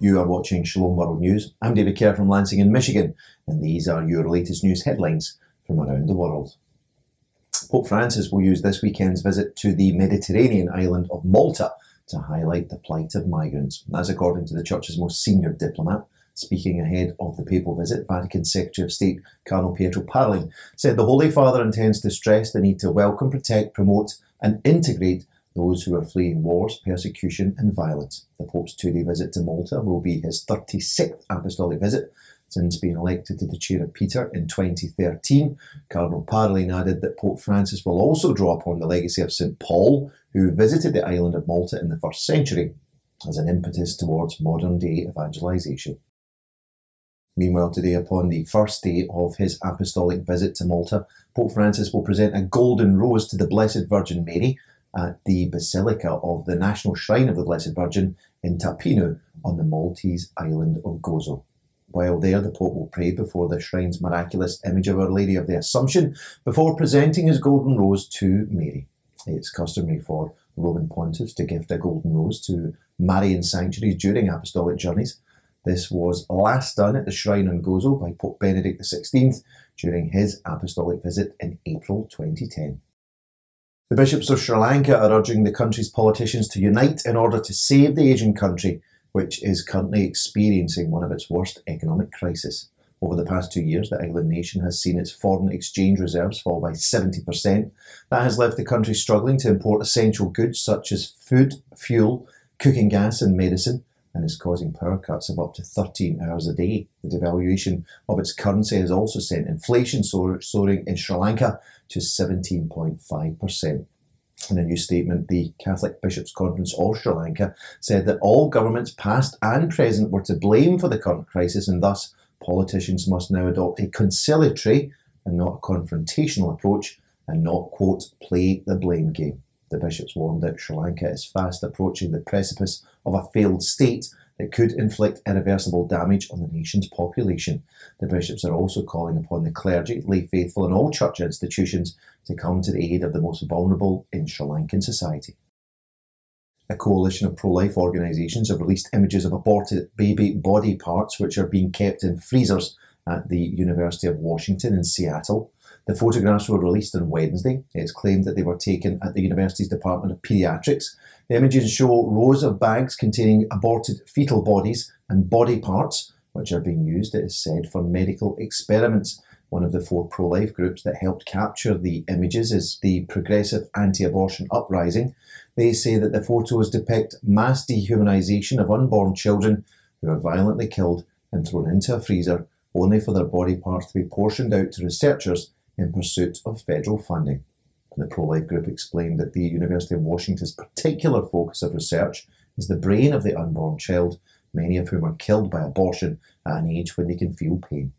You are watching Shalom World News. I'm David Kerr from Lansing in Michigan, and these are your latest news headlines from around the world. Pope Francis will use this weekend's visit to the Mediterranean island of Malta to highlight the plight of migrants. That's according to the Church's most senior diplomat. Speaking ahead of the Papal visit, Vatican Secretary of State Cardinal Pietro Parolin said the Holy Father intends to stress the need to welcome, protect, promote and integrate those who are fleeing wars, persecution and violence. The Pope's two-day visit to Malta will be his 36th apostolic visit since being elected to the chair of Peter in 2013. Cardinal Parolin added that Pope Francis will also draw upon the legacy of St. Paul, who visited the island of Malta in the 1st century, as an impetus towards modern-day evangelization. Meanwhile, today, upon the first day of his apostolic visit to Malta, Pope Francis will present a golden rose to the Blessed Virgin Mary at the Basilica of the National Shrine of the Blessed Virgin in Tapinu on the Maltese island of Gozo. While there, the Pope will pray before the shrine's miraculous image of Our Lady of the Assumption before presenting his golden rose to Mary. It's customary for Roman Pontiffs to gift a golden rose to Marian sanctuaries during Apostolic Journeys. This was last done at the shrine on Gozo by Pope Benedict XVI during his apostolic visit in April 2010. The bishops of Sri Lanka are urging the country's politicians to unite in order to save the Asian country, which is currently experiencing one of its worst economic crises. Over the past 2 years, the island nation has seen its foreign exchange reserves fall by 70%. That has left the country struggling to import essential goods such as food, fuel, cooking gas and medicine, and is causing power cuts of up to 13 hours a day. The devaluation of its currency has also sent inflation soaring in Sri Lanka to 17.5%. In a new statement, the Catholic Bishops' Conference of Sri Lanka said that all governments, past and present, were to blame for the current crisis, and thus politicians must now adopt a conciliatory and not a confrontational approach and not, quote, play the blame game. The bishops warned that Sri Lanka is fast approaching the precipice of a failed state that could inflict irreversible damage on the nation's population. The bishops are also calling upon the clergy, lay faithful and all church institutions to come to the aid of the most vulnerable in Sri Lankan society. A coalition of pro-life organisations have released images of aborted baby body parts which are being kept in freezers at the University of Washington in Seattle. The photographs were released on Wednesday. It's claimed that they were taken at the university's Department of Paediatrics. The images show rows of bags containing aborted fetal bodies and body parts, which are being used, it is said, for medical experiments. One of the 4 pro-life groups that helped capture the images is the Progressive Anti-Abortion Uprising. They say that the photos depict mass dehumanization of unborn children who are violently killed and thrown into a freezer, only for their body parts to be portioned out to researchers in pursuit of federal funding. The pro-life group explained that the University of Washington's particular focus of research is the brain of the unborn child, many of whom are killed by abortion at an age when they can feel pain.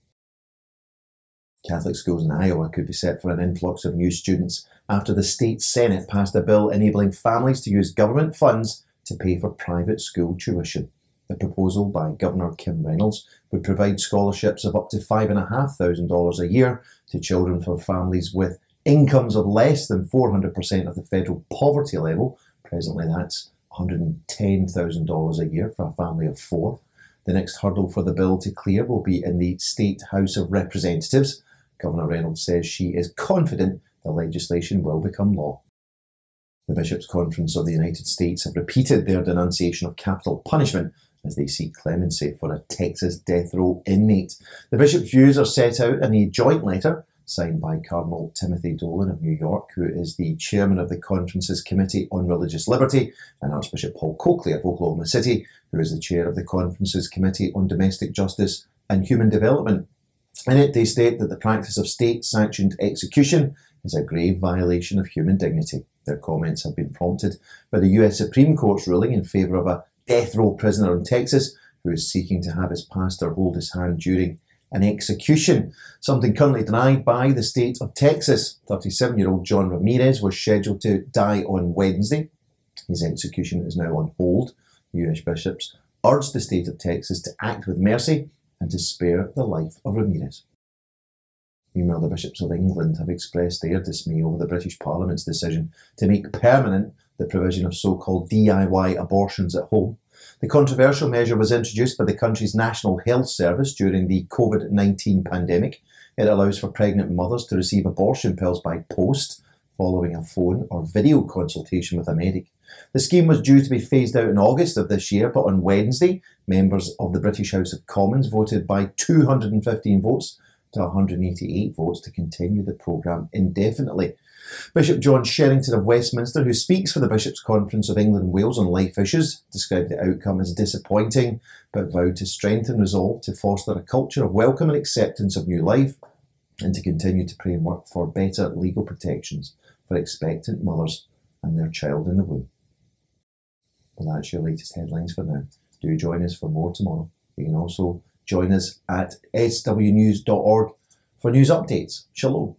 Catholic schools in Iowa could be set for an influx of new students after the state Senate passed a bill enabling families to use government funds to pay for private school tuition. The proposal by Governor Kim Reynolds would provide scholarships of up to $5,500 a year to children from families with incomes of less than 400% of the federal poverty level. Presently, that's $110,000 a year for a family of 4. The next hurdle for the bill to clear will be in the State House of Representatives. Governor Reynolds says she is confident the legislation will become law. The Bishops' Conference of the United States have repeated their denunciation of capital punishment as they seek clemency for a Texas death row inmate. The bishops' views are set out in a joint letter signed by Cardinal Timothy Dolan of New York, who is the chairman of the conference's Committee on Religious Liberty, and Archbishop Paul Coakley of Oklahoma City, who is the chair of the conference's Committee on Domestic Justice and Human Development. In it, they state that the practice of state-sanctioned execution is a grave violation of human dignity. Their comments have been prompted by the US Supreme Court's ruling in favour of a death row prisoner in Texas who is seeking to have his pastor hold his hand during an execution, something currently denied by the state of Texas. 37-year-old John Ramirez was scheduled to die on Wednesday. His execution is now on hold. The US bishops urged the state of Texas to act with mercy and to spare the life of Ramirez. Meanwhile, the bishops of England have expressed their dismay over the British Parliament's decision to make permanent the provision of so-called DIY abortions at home. The controversial measure was introduced by the country's National Health Service during the COVID-19 pandemic. It allows for pregnant mothers to receive abortion pills by post following a phone or video consultation with a medic. The scheme was due to be phased out in August of this year, but on Wednesday, members of the British House of Commons voted by 215 votes to 188 votes to continue the programme indefinitely. Bishop John Sherrington of Westminster, who speaks for the Bishops' Conference of England and Wales on life issues, described the outcome as disappointing, but vowed to strengthen resolve to foster a culture of welcome and acceptance of new life, and to continue to pray and work for better legal protections for expectant mothers and their child in the womb. Well, that's your latest headlines for now. Do join us for more tomorrow. You can also join us at SWNEWS.org for news updates. Shalom.